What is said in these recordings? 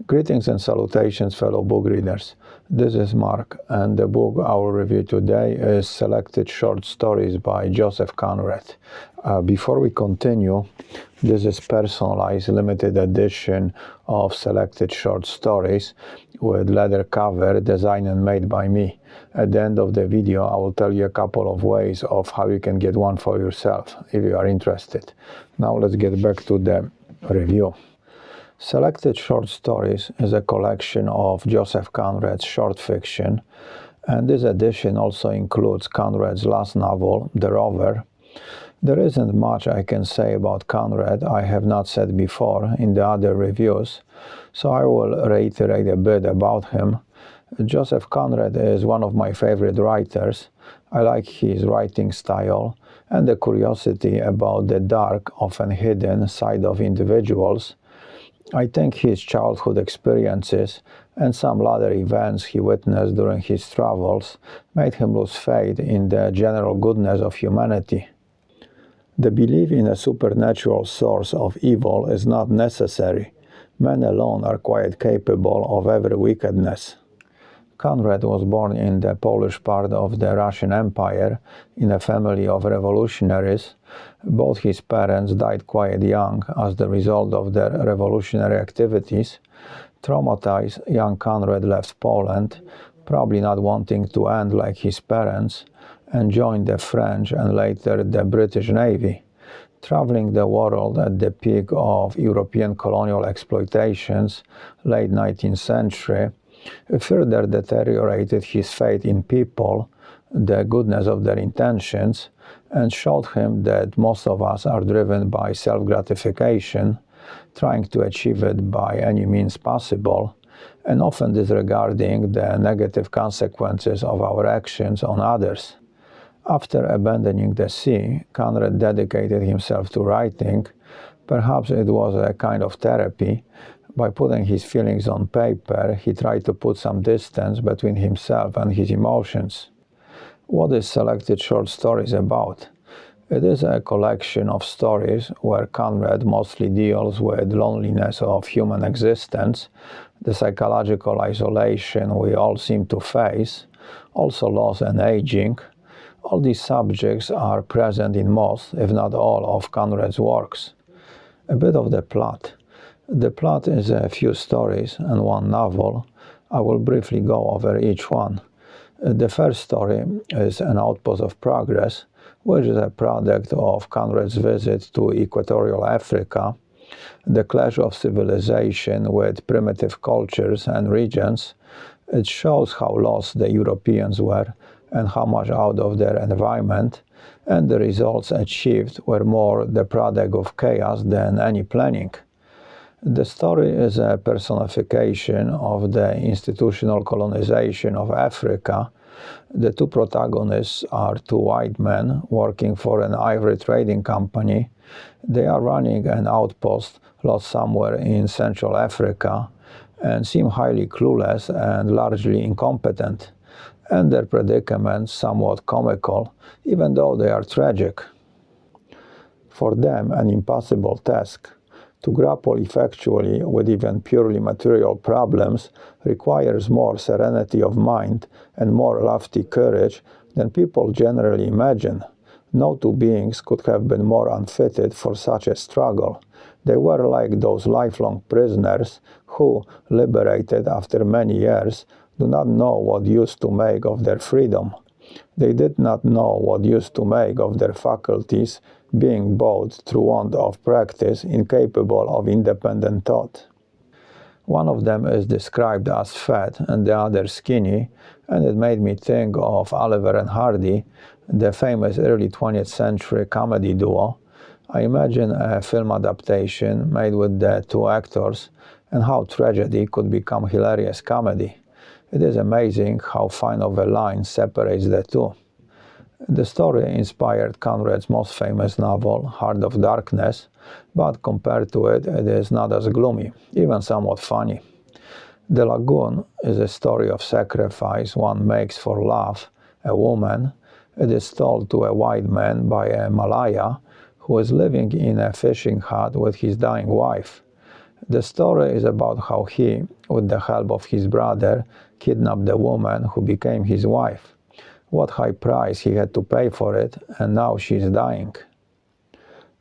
Greetings and salutations, fellow book readers. This is Mark, and the book I will review today is Selected Short Stories by Joseph Conrad. Before we continue, this is personalized limited edition of Selected Short Stories with leather cover designed and made by me. At the end of the video, I will tell you a couple of ways of how you can get one for yourself if you are interested. Now let's get back to the review. Selected Short Stories is a collection of Joseph Conrad's short fiction, and this edition also includes Conrad's last novel, The Rover. There isn't much I can say about Conrad I have not said before in the other reviews, so I will reiterate a bit about him. Joseph Conrad is one of my favorite writers. I like his writing style and the curiosity about the dark, often hidden side of individuals. I think his childhood experiences and some later events he witnessed during his travels made him lose faith in the general goodness of humanity. The belief in a supernatural source of evil is not necessary. Men alone are quite capable of every wickedness. Conrad was born in the Polish part of the Russian Empire in a family of revolutionaries. Both his parents died quite young as the result of their revolutionary activities. Traumatized, young Conrad left Poland, probably not wanting to end like his parents, and joined the French and later the British Navy. Traveling the world at the peak of European colonial exploitations, late 19th century, further deteriorated his faith in people, the goodness of their intentions, and showed him that most of us are driven by self-gratification, trying to achieve it by any means possible, and often disregarding the negative consequences of our actions on others. After abandoning the sea, Conrad dedicated himself to writing. Perhaps it was a kind of therapy. By putting his feelings on paper, he tried to put some distance between himself and his emotions. What is Selected Short Stories about? It is a collection of stories where Conrad mostly deals with loneliness of human existence, the psychological isolation we all seem to face, also loss and aging. All these subjects are present in most, if not all, of Conrad's works. A bit of the plot. The plot is a few stories and one novel. I will briefly go over each one. The first story is An Outpost of Progress, which is a product of Conrad's visit to Equatorial Africa. The clash of civilization with primitive cultures and regions. It shows how lost the Europeans were and how much out of their environment, and the results achieved were more the product of chaos than any planning. The story is a personification of the institutional colonization of Africa. The two protagonists are two white men working for an ivory trading company. They are running an outpost lost somewhere in Central Africa and seem highly clueless and largely incompetent, and their predicament somewhat comical, even though they are tragic. For them, an impossible task. To grapple effectually with even purely material problems requires more serenity of mind and more lofty courage than people generally imagine. No two beings could have been more unfitted for such a struggle. They were like those lifelong prisoners who, liberated after many years, do not know what use to make of their freedom. They did not know what use to make of their faculties, being both, through want of practice, incapable of independent thought. One of them is described as fat and the other skinny, and it made me think of Oliver and Hardy, the famous early 20th century comedy duo. I imagine a film adaptation made with the two actors and how tragedy could become hilarious comedy. It is amazing how fine of a line separates the two. The story inspired Conrad's most famous novel, Heart of Darkness, but compared to it, it is not as gloomy, even somewhat funny. The Lagoon is a story of sacrifice one makes for love, a woman. It is told to a white man by a Malaya who is living in a fishing hut with his dying wife. The story is about how he, with the help of his brother, kidnapped the woman who became his wife. What high price he had to pay for it, and now she is dying.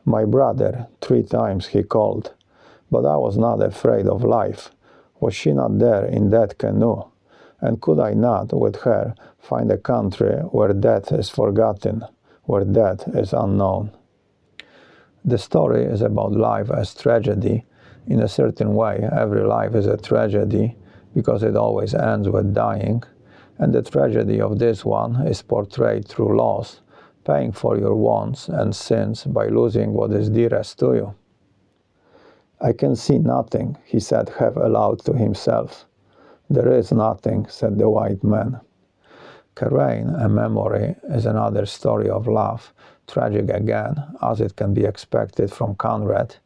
My brother, 3 times he called, but I was not afraid of life. Was she not there in that canoe? And could I not, with her, find a country where death is forgotten, where death is unknown? The story is about life as tragedy. In a certain way, every life is a tragedy because it always ends with dying. And the tragedy of this one is portrayed through loss, paying for your wants and sins by losing what is dearest to you. I can see nothing, he said half aloud to himself. There is nothing, said the white man. Karain, a memory, is another story of love, tragic again, as it can be expected from Conrad.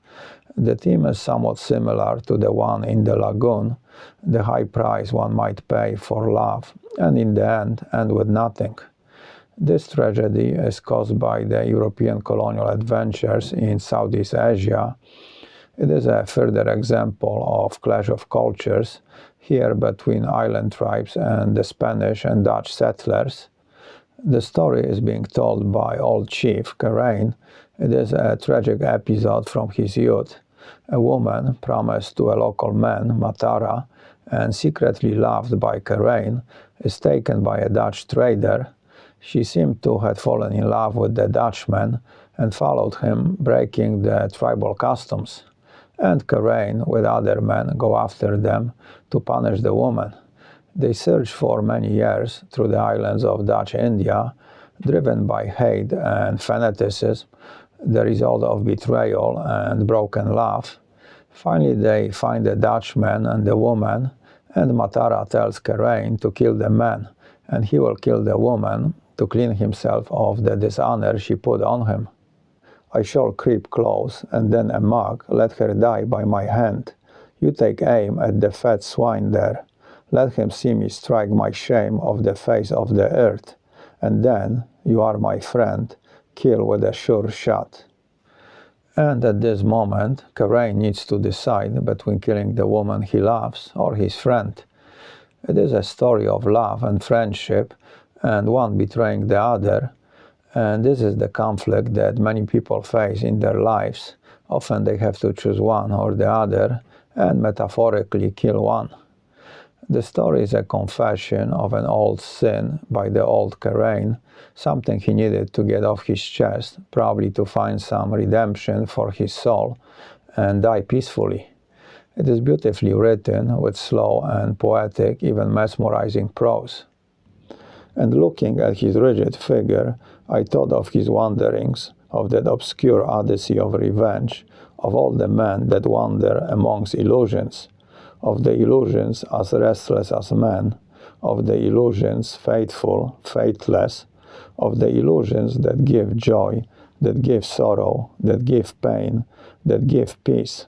The theme is somewhat similar to the one in the lagoon, the high price one might pay for love, and in the end with nothing. This tragedy is caused by the European colonial adventures in Southeast Asia. It is a further example of clash of cultures, here between island tribes and the Spanish and Dutch settlers. The story is being told by old chief Karain. It is a tragic episode from his youth. A woman, promised to a local man, Matara, and secretly loved by Karain, is taken by a Dutch trader. She seemed to have fallen in love with the Dutchman and followed him, breaking the tribal customs. And Karain, with other men, go after them to punish the woman. They search for many years through the islands of Dutch India, driven by hate and fanaticism, the result of betrayal and broken love. Finally, they find the Dutchman and the woman, and Matara tells Karain to kill the man, and he will kill the woman to clean himself of the dishonor she put on him. I shall creep close, and then a mug, let her die by my hand. You take aim at the fat swine there. Let him see me strike my shame off the face of the earth, and then, you are my friend, kill with a sure shot. And at this moment, Karain needs to decide between killing the woman he loves or his friend. It is a story of love and friendship, and one betraying the other. And this is the conflict that many people face in their lives. Often they have to choose one or the other, and metaphorically kill one. The story is a confession of an old sin by the old Karain, something he needed to get off his chest, probably to find some redemption for his soul, and die peacefully. It is beautifully written, with slow and poetic, even mesmerizing prose. And looking at his rigid figure, I thought of his wanderings, of that obscure odyssey of revenge, of all the men that wander amongst illusions, of the illusions as restless as men, of the illusions faithful, faithless, of the illusions that give joy, that give sorrow, that give pain, that give peace,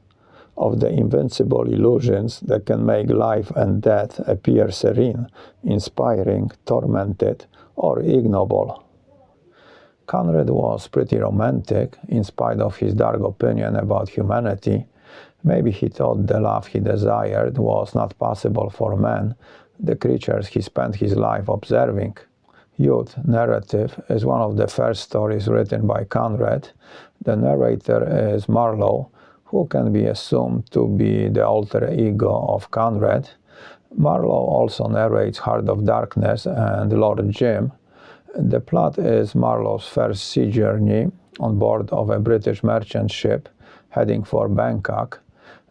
of the invincible illusions that can make life and death appear serene, inspiring, tormented, or ignoble. Conrad was pretty romantic, in spite of his dark opinion about humanity. Maybe he thought the love he desired was not possible for man, the creatures he spent his life observing. Youth narrative is one of the first stories written by Conrad. The narrator is Marlowe, who can be assumed to be the alter ego of Conrad. Marlowe also narrates Heart of Darkness and Lord Jim. The plot is Marlowe's first sea journey on board of a British merchant ship heading for Bangkok.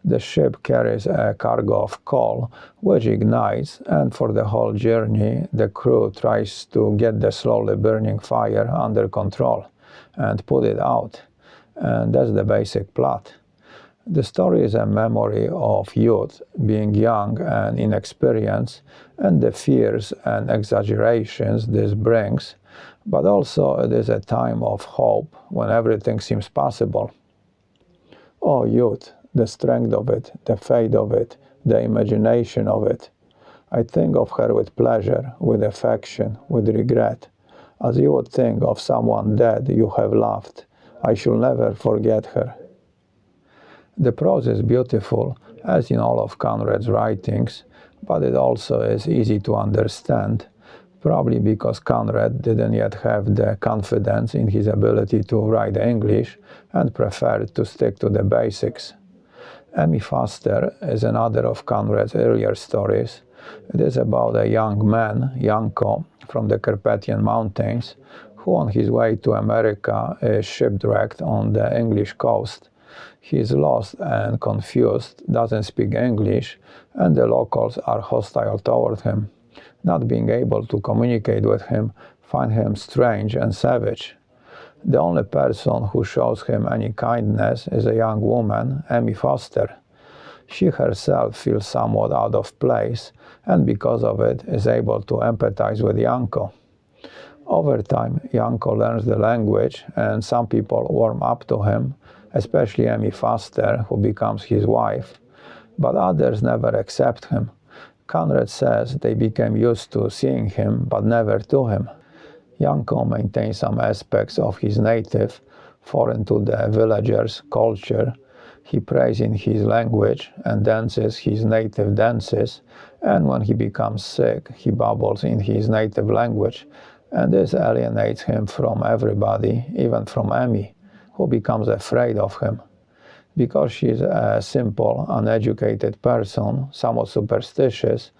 The ship carries a cargo of coal, which ignites, and for the whole journey, the crew tries to get the slowly burning fire under control and put it out. And that's the basic plot. The story is a memory of youth, being young and inexperienced, and the fears and exaggerations this brings, but also it is a time of hope when everything seems possible. Oh, youth, the strength of it, the fate of it, the imagination of it. I think of her with pleasure, with affection, with regret, as you would think of someone dead you have loved. I shall never forget her. The prose is beautiful, as in all of Conrad's writings, but it also is easy to understand, probably because Conrad didn't yet have the confidence in his ability to write English and preferred to stick to the basics. Emmy Foster is another of Conrad's earlier stories. It is about a young man, Janko, from the Carpathian Mountains, who on his way to America is shipwrecked on the English coast. He is lost and confused, doesn't speak English, and the locals are hostile toward him. Not being able to communicate with him, find him strange and savage. The only person who shows him any kindness is a young woman, Emmy Foster. She herself feels somewhat out of place, and because of it is able to empathize with Janko. Over time, Janko learns the language, and some people warm up to him, especially Emmy Foster, who becomes his wife, but others never accept him. Conrad says they became used to seeing him, but never to him. Janko maintains some aspects of his native, foreign to the villagers' culture. He prays in his language and dances his native dances, and when he becomes sick, he babbles in his native language, and this alienates him from everybody, even from Emmy, who becomes afraid of him. Because she is a simple, uneducated person, somewhat superstitious,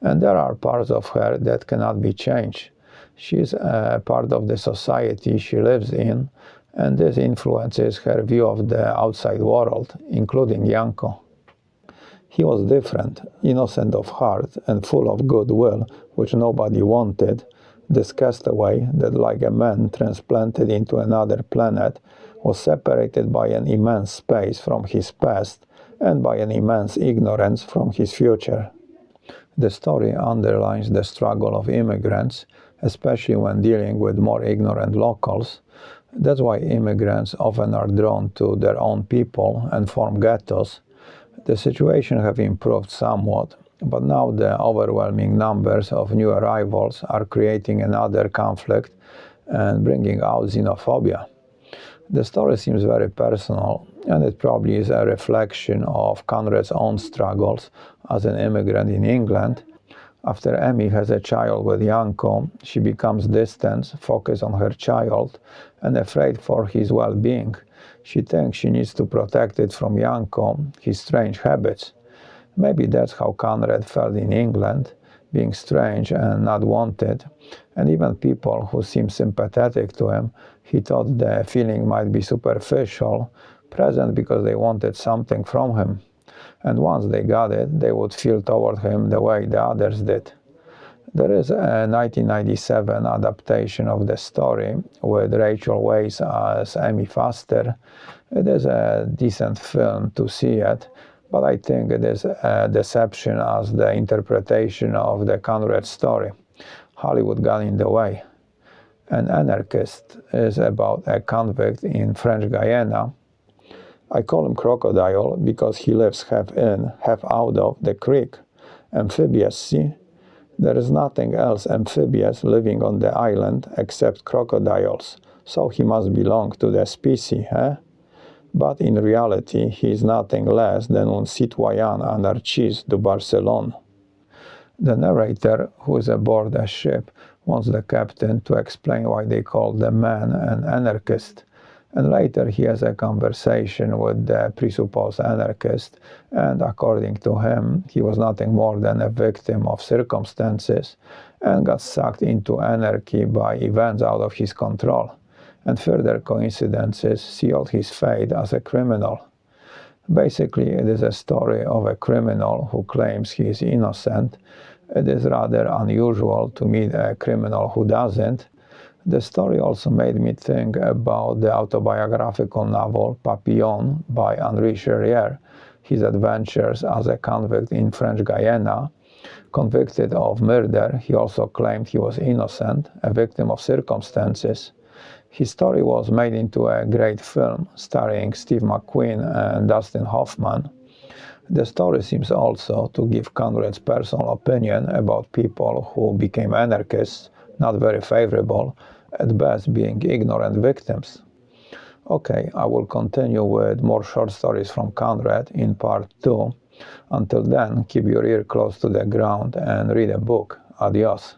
and there are parts of her that cannot be changed. She is a part of the society she lives in, and this influences her view of the outside world, including Janko. He was different, innocent of heart, and full of goodwill, which nobody wanted, this castaway that, like a man transplanted into another planet, was separated by an immense space from his past and by an immense ignorance from his future. The story underlines the struggle of immigrants, especially when dealing with more ignorant locals. That's why immigrants often are drawn to their own people and form ghettos. The situation have improved somewhat, but now the overwhelming numbers of new arrivals are creating another conflict and bringing out xenophobia. The story seems very personal, and it probably is a reflection of Conrad's own struggles as an immigrant in England. After Emmy has a child with Janko, she becomes distant, focused on her child, and afraid for his well-being. She thinks she needs to protect it from Janko, his strange habits. Maybe that's how Conrad felt in England, being strange and not wanted, and even people who seemed sympathetic to him, he thought the feeling might be superficial, present because they wanted something from him. And once they got it, they would feel toward him the way the others did. There is a 1997 adaptation of the story with Rachel Weisz as Emmy Foster. It is a decent film to see it, but I think it is a deception as the interpretation of the Conrad story. Hollywood got in the way. An Anarchist is about a convict in French Guiana. I call him Crocodile because he lives half in, half out of the creek. Amphibious, see? There is nothing else amphibious living on the island except crocodiles, so he must belong to the species, eh? But in reality, he is nothing less than un citoyen anarchiste de Barcelone. The narrator, who is aboard a ship, wants the captain to explain why they call the man an anarchist, and later he has a conversation with the presupposed anarchist, and according to him, he was nothing more than a victim of circumstances and got sucked into anarchy by events out of his control, and further coincidences sealed his fate as a criminal. Basically, it is a story of a criminal who claims he is innocent. It is rather unusual to meet a criminal who doesn't. The story also made me think about the autobiographical novel Papillon by Henri Charrier, his adventures as a convict in French Guiana. Convicted of murder, he also claimed he was innocent, a victim of circumstances. His story was made into a great film starring Steve McQueen and Dustin Hoffman. The story seems also to give Conrad's personal opinion about people who became anarchists, not very favorable, at best being ignorant victims. Okay, I will continue with more short stories from Conrad in part 2. Until then, keep your ear close to the ground and read a book. Adios.